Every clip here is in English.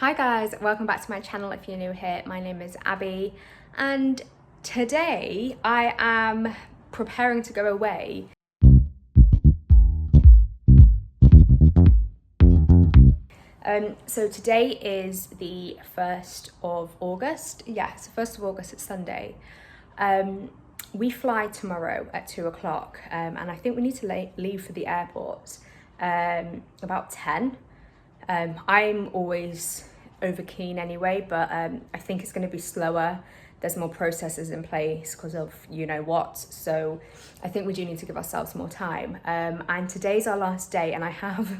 Hi guys, welcome back to my channel if you're new here. My name is Abby and today I am preparing to go away. So today is the 1st of August. Yeah, it's the 1st of August, it's Sunday. We fly tomorrow at 2 o'clock and I think we need to leave for the airport about 10. I'm always over keen anyway, but I think it's going to be slower. There's more processes in place because of you know what, so I think we do need to give ourselves more time. And today's our last day and I've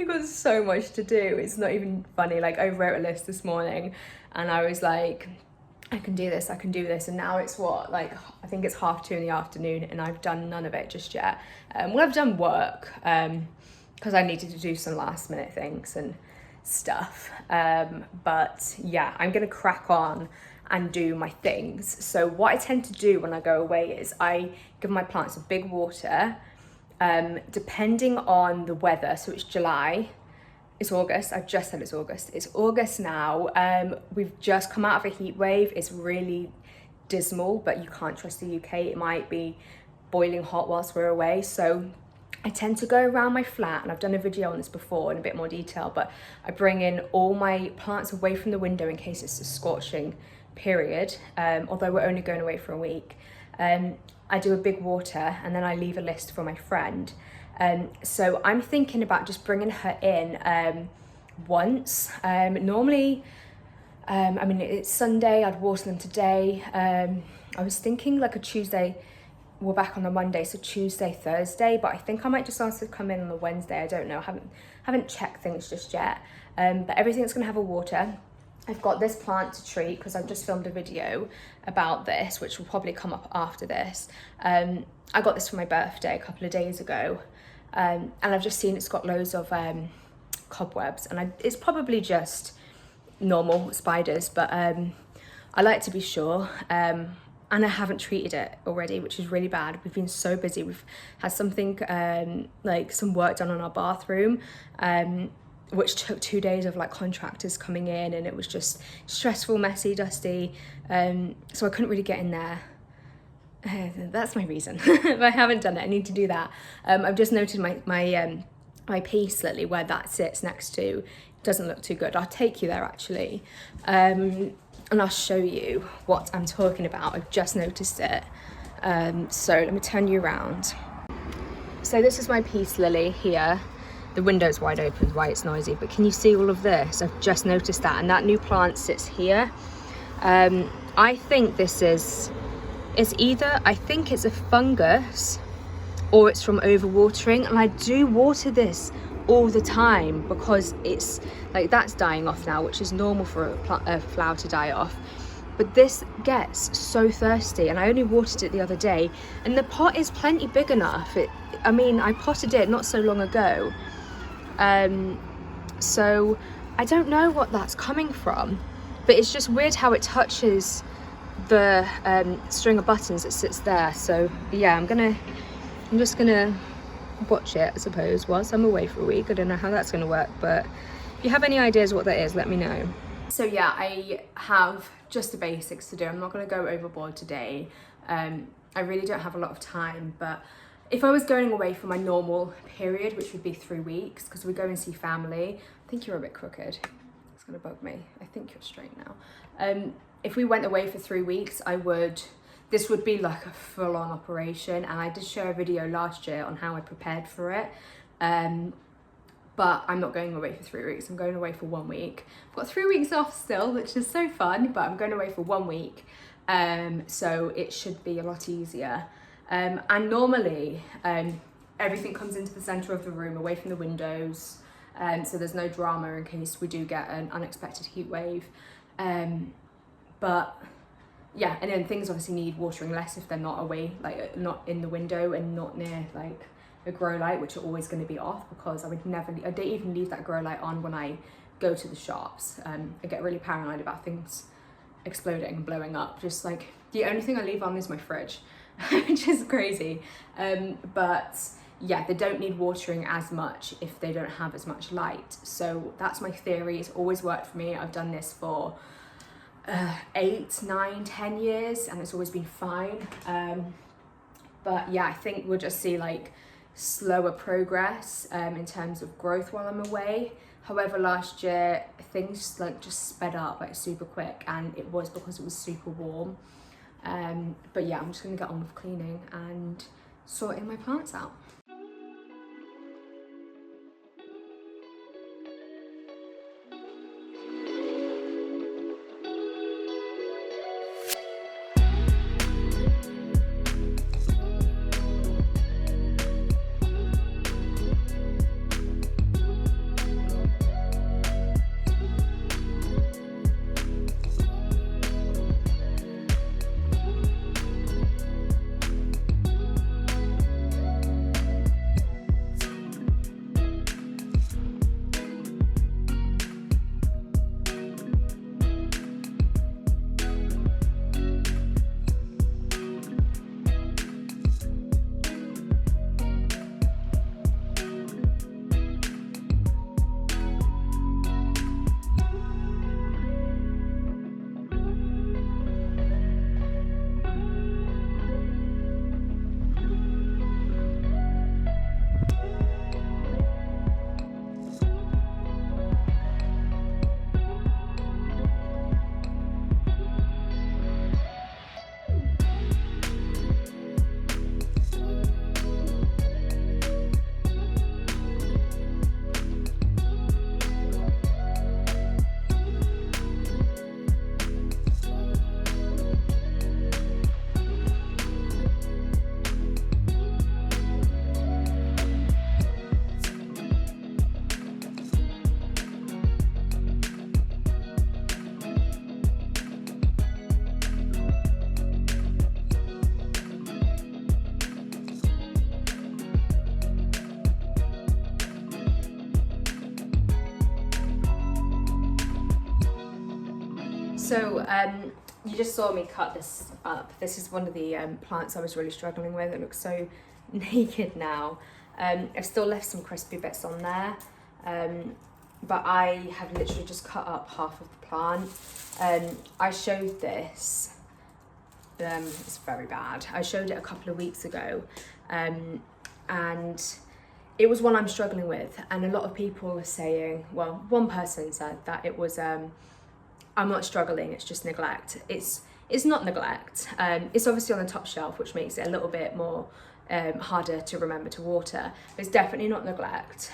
got so much to do. It's not even funny. Like, I wrote a list this morning and I was like, I can do this, and now it's what, like, I think it's 2:30 in the afternoon and I've done none of it just yet. Well, I've done work because I needed to do some last minute things and stuff, but yeah, I'm gonna crack on and do my things. So what I tend to do when I go away is I give my plants a big water, depending on the weather. So it's July, it's August, I've just said it's August now. We've just come out of a heat wave. It's really dismal, but you can't trust the UK. It might be boiling hot whilst we're away, so I tend to go around my flat, and I've done a video on this before in a bit more detail, but I bring in all my plants away from the window in case it's a scorching period, although we're only going away for a week. I do a big water and then I leave a list for my friend. So I'm thinking about just bringing her in once. Normally, I mean, it's Sunday, I'd water them today. I was thinking like a Tuesday. We're back on a Monday, so Tuesday, Thursday, but I think I might just ask her to come in on the Wednesday. I don't know, haven't checked things just yet. But everything's gonna have a water. I've got this plant to treat because I've just filmed a video about this, which will probably come up after this. I got this for my birthday a couple of days ago, and I've just seen it's got loads of cobwebs, and it's probably just normal spiders, but I like to be sure. And I haven't treated it already, which is really bad. We've been so busy. We've had something like some work done on our bathroom, which took 2 days of like contractors coming in, and it was just stressful, messy, dusty. So I couldn't really get in there. That's my reason. If I haven't done it, I need to do that. I've just noted my peace lily where that sits next to. Doesn't look too good. I'll take you there actually. And I'll show you what I'm talking about. I've just noticed it. So let me turn you around. So this is my peace lily here. The window's wide open, why it's noisy, but can you see all of this? I've just noticed that, and that new plant sits here. I think this is, I think it's a fungus or it's from overwatering, and I do water this all the time because it's like that's dying off now, which is normal for a flower to die off, but this gets so thirsty, and I only watered it the other day, and the pot is plenty big enough. I mean, I potted it not so long ago, so I don't know what that's coming from, but it's just weird how it touches the string of buttons that sits there. So yeah, I'm just gonna watch it, I suppose, whilst I'm away for a week. I don't know how that's going to work, but if you have any ideas what that is, let me know. So yeah, I have just the basics to do. I'm not going to go overboard today. I really don't have a lot of time, but if I was going away for my normal period, which would be 3 weeks, because we go and see family. I think you're a bit crooked. It's going to bug me. I think you're straight now. If we went away for 3 weeks, this would be like a full-on operation, and I did share a video last year on how I prepared for it, but I'm not going away for 3 weeks. I'm going away for 1 week. I've got 3 weeks off still, which is so fun, but I'm going away for 1 week, so it should be a lot easier. And normally everything comes into the center of the room away from the windows, so there's no drama in case we do get an unexpected heat wave, but yeah, and then things obviously need watering less if they're not away, like not in the window and not near like a grow light, which are always going to be off, because I don't even leave that grow light on when I go to the shops. I get really paranoid about things exploding and blowing up. Just like the only thing I leave on is my fridge, which is crazy. But yeah, they don't need watering as much if they don't have as much light. So that's my theory. It's always worked for me. I've done this for 8, 9, 10 years and it's always been fine. But yeah, I think we'll just see like slower progress in terms of growth while I'm away. However, last year things like just sped up like super quick, and it was because it was super warm. But yeah, I'm just gonna get on with cleaning and sorting my plants out. So you just saw me cut this up. This is one of the plants I was really struggling with. It looks so naked now. I've still left some crispy bits on there, but I have literally just cut up half of the plant. I showed this, it's very bad. I showed it a couple of weeks ago, and it was one I'm struggling with, and a lot of people were saying, well, one person said that it was I'm not struggling, it's just neglect. It's not neglect. It's obviously on the top shelf, which makes it a little bit more harder to remember to water. But it's definitely not neglect.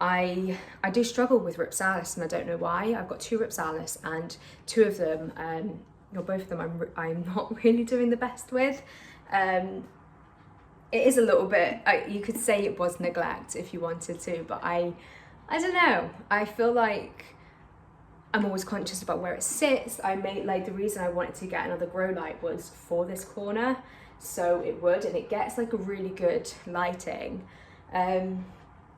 I do struggle with Rhipsalis, and I don't know why. I've got 2 Rhipsalis, and 2 of them, or both of them, I'm not really doing the best with. It is a little bit, you could say it was neglect if you wanted to, but I don't know. I feel like I'm always conscious about where it sits. I made, like, the reason I wanted to get another grow light was for this corner, so it would, and it gets like a really good lighting. I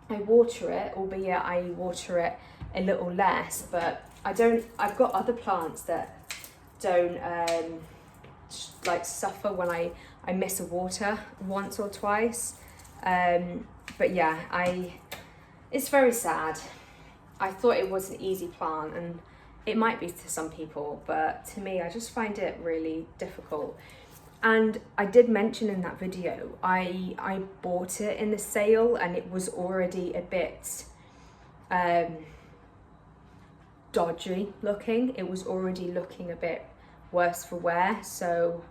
water it, albeit I water it a little less, but I've got other plants that don't like suffer when I miss a water once or twice. But yeah, it's very sad. I thought it was an easy plant, and it might be to some people, but to me, I just find it really difficult. And I did mention in that video, I bought it in the sale, and it was already a bit dodgy looking. It was already looking a bit worse for wear, so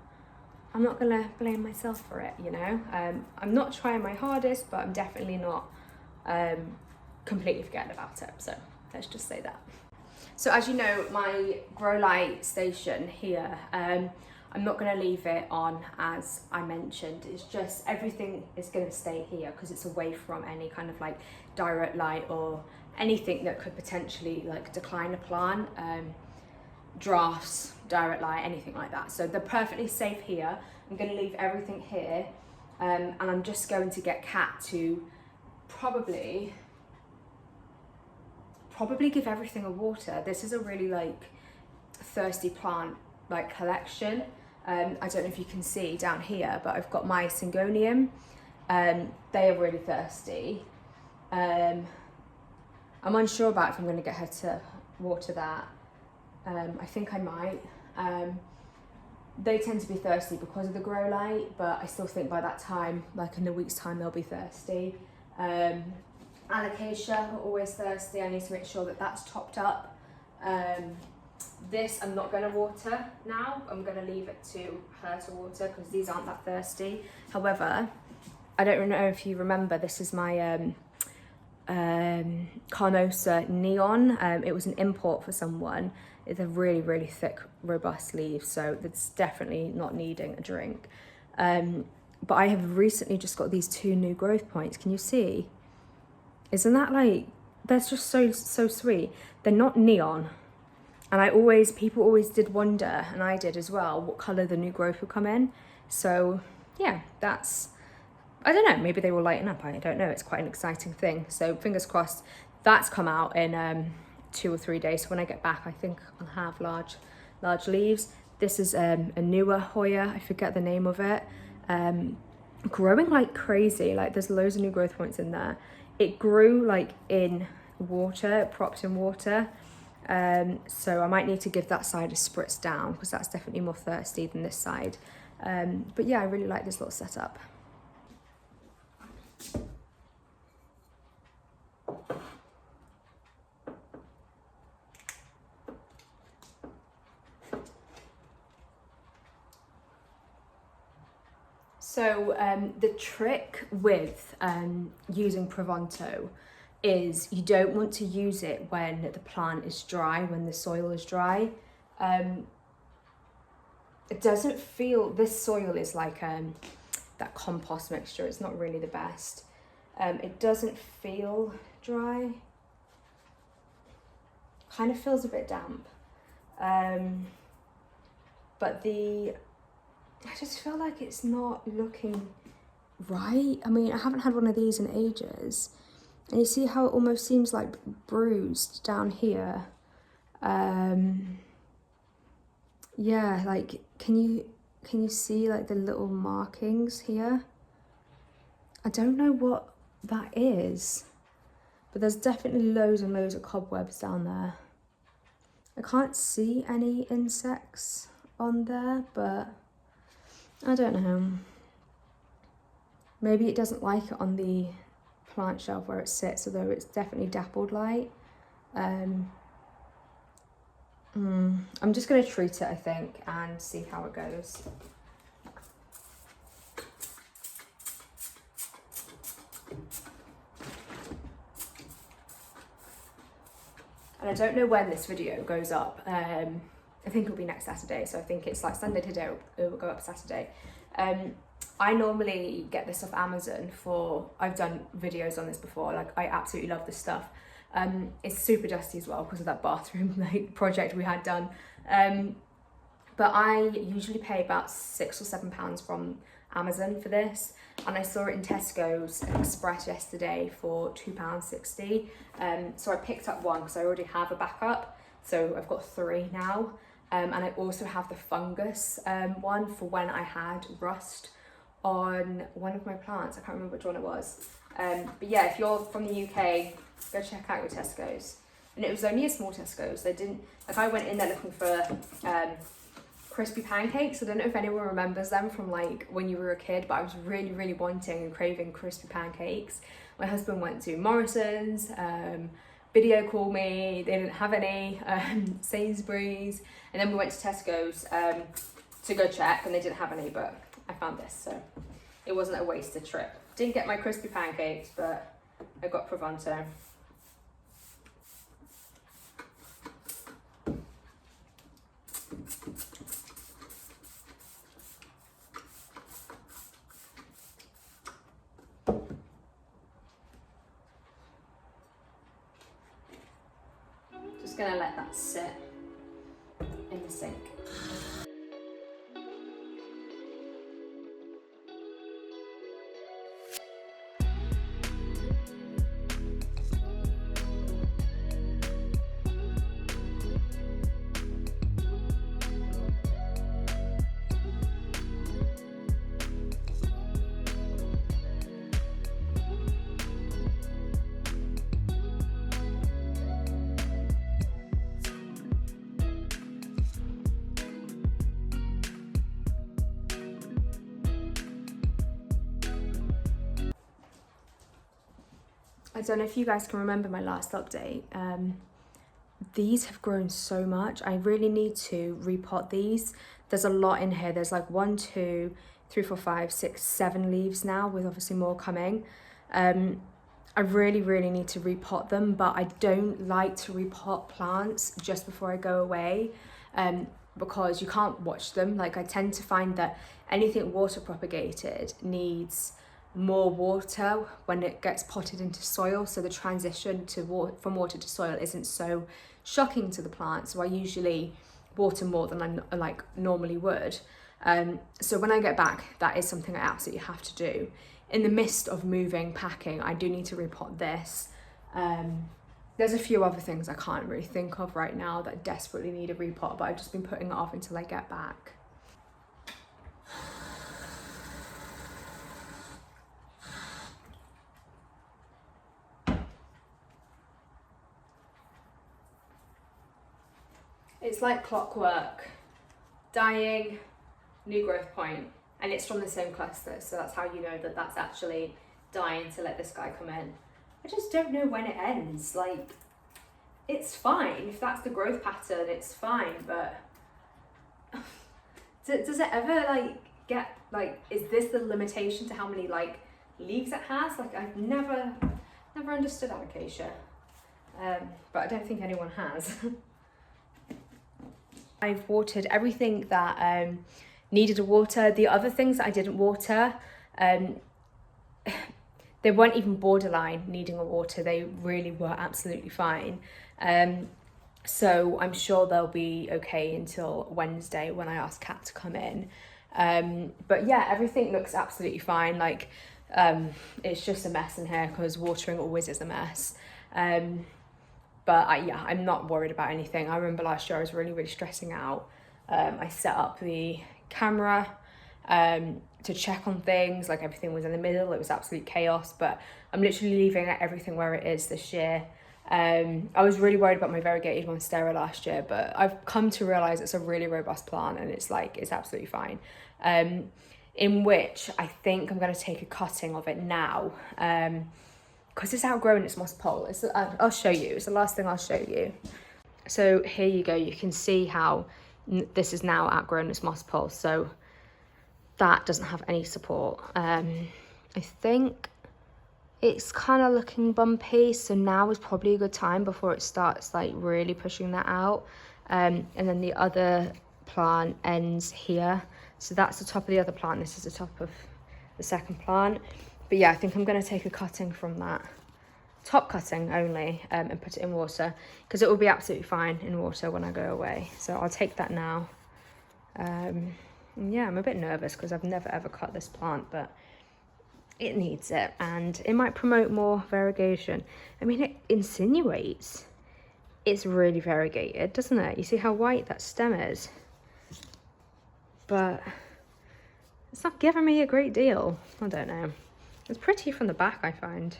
I'm not gonna blame myself for it, you know. I'm not trying my hardest, but I'm definitely not completely forgetting about it, so let's just say that. So as you know, my grow light station here, I'm not going to leave it on as I mentioned. It's just everything is going to stay here because it's away from any kind of like direct light or anything that could potentially like decline a plant, drafts, direct light, anything like that. So they're perfectly safe here. I'm going to leave everything here, and I'm just going to get Kat to probably give everything a water. This is a really like thirsty plant like collection. I don't know if you can see down here, but I've got my Syngonium, They are really thirsty. I'm unsure about if I'm going to get her to water that. I think I might. They tend to be thirsty because of the grow light, but I still think by that time, like in a week's time, they'll be thirsty. Alocasia are always thirsty. I need to make sure that that's topped up. This I'm not going to water now. I'm going to leave it to her to water because these aren't that thirsty. However, I don't know if you remember, this is my Carnosa Neon. It was an import for someone. It's a really, really thick, robust leaf, so it's definitely not needing a drink. But I have recently just got these 2 new growth points. Can you see? Isn't that like, that's just so sweet. They're not neon. And people always did wonder, and I did as well, what colour the new growth would come in. So yeah, I don't know, maybe they will lighten up, I don't know. It's quite an exciting thing. So fingers crossed, that's come out in 2 or 3 days. So when I get back, I think I'll have large leaves. This is a newer Hoya, I forget the name of it. Growing like crazy, like there's loads of new growth points in there. It grew like in water, propped in water. So I might need to give that side a spritz down because that's definitely more thirsty than this side. But yeah, I really like this little setup. So the trick with using Provonto is you don't want to use it when the plant is dry, when the soil is dry. It doesn't feel, this soil is like that compost mixture, it's not really the best. It doesn't feel dry, kind of feels a bit damp. But I just feel like it's not looking right. I mean, I haven't had one of these in ages. And you see how it almost seems like bruised down here. Yeah, like, can you see like the little markings here? I don't know what that is, but there's definitely loads and loads of cobwebs down there. I can't see any insects on there, but I don't know. Maybe it doesn't like it on the plant shelf where it sits, although it's definitely dappled light. I'm just going to treat it, I think, and see how it goes. And I don't know when this video goes up. I think it'll be next Saturday, so I think it's like Sunday today, it will go up Saturday. I normally get this off Amazon I've done videos on this before, like I absolutely love this stuff. It's super dusty as well because of that bathroom like project we had done. But I usually pay about £6 or £7 from Amazon for this, and I saw it in Tesco's Express yesterday for £2.60. So I picked up one because I already have a backup, so I've got 3 now. And I also have the fungus one for when I had rust on one of my plants. I can't remember which one it was. But yeah, if you're from the UK, go check out your Tesco's. And it was only a small Tesco's. They didn't, like I went in there looking for crispy pancakes. I don't know if anyone remembers them from like when you were a kid, but I was really, really wanting and craving crispy pancakes. My husband went to Morrison's, video called me, they didn't have any, Sainsbury's, and then we went to Tesco's to go check, and they didn't have any, but I found this, so it wasn't a wasted trip. Didn't get my crispy pancakes, but I got Provonto. Just gonna let that sit in the sink. I don't know if you guys can remember my last update. These have grown so much. I really need to repot these. There's a lot in here. There's like 1, 2, 3, 4, 5, 6, 7 leaves now, with obviously more coming. I really need to repot them, but I don't like to repot plants just before I go away, because you can't watch them. Like, I tend to find that anything water propagated needs more water when it gets potted into soil, so the transition to from water to soil isn't so shocking to the plant. So I usually water more than I like normally would. So when I get back, that is something I absolutely have to do. In the midst of moving, packing, I do need to repot this. There's a few other things I can't really think of right now that desperately need a repot, but I've just been putting it off until I get back. It's like clockwork. Dying, new growth point, and it's from the same cluster, so that's how you know that that's actually dying to let this guy come in. I just don't know when it ends. Like, it's fine if that's the growth pattern, it's fine, but does it ever like get like, is this the limitation to how many like leaves it has? Like, I've never understood alocasia, but I don't think anyone has. I've watered everything that needed a water. The other things that I didn't water, they weren't even borderline needing a water. They really were absolutely fine. So I'm sure they'll be okay until Wednesday when I ask Kat to come in. But yeah, everything looks absolutely fine. Like, it's just a mess in here because watering always is a mess. But I'm not worried about anything. I remember last year I was really stressing out. I set up the camera to check on things, like everything was in the middle. It was absolute chaos, but I'm literally leaving everything where it is this year. I was really worried about my variegated monstera last year, but I've come to realize it's a really robust plant and it's absolutely fine. In which I think I'm going to take a cutting of it now. Because it's outgrown its moss pole. I'll show you, it's the last thing I'll show you. So here you go, you can see how this is now outgrown its moss pole, so that doesn't have any support. I think it's kind of looking bumpy, so now is probably a good time before it starts like really pushing that out. And then the other plant ends here, so that's the top of the other plant, this is the top of the second plant. But yeah, I think I'm going to take a cutting from that, top cutting only, and put it in water, because it will be absolutely fine in water when I go away. So I'll take that now. Yeah, I'm a bit nervous because I've never ever cut this plant, but it needs it, and it might promote more variegation. I mean, it insinuates it's really variegated, doesn't it? You see how white that stem is? But it's not giving me a great deal. I don't know. It's pretty from the back, I find.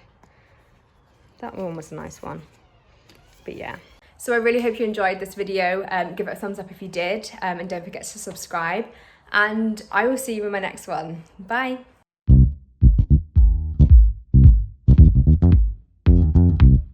That one was a nice one. But yeah. So I really hope you enjoyed this video. Give it a thumbs up if you did, and don't forget to subscribe. And I will see you in my next one. Bye.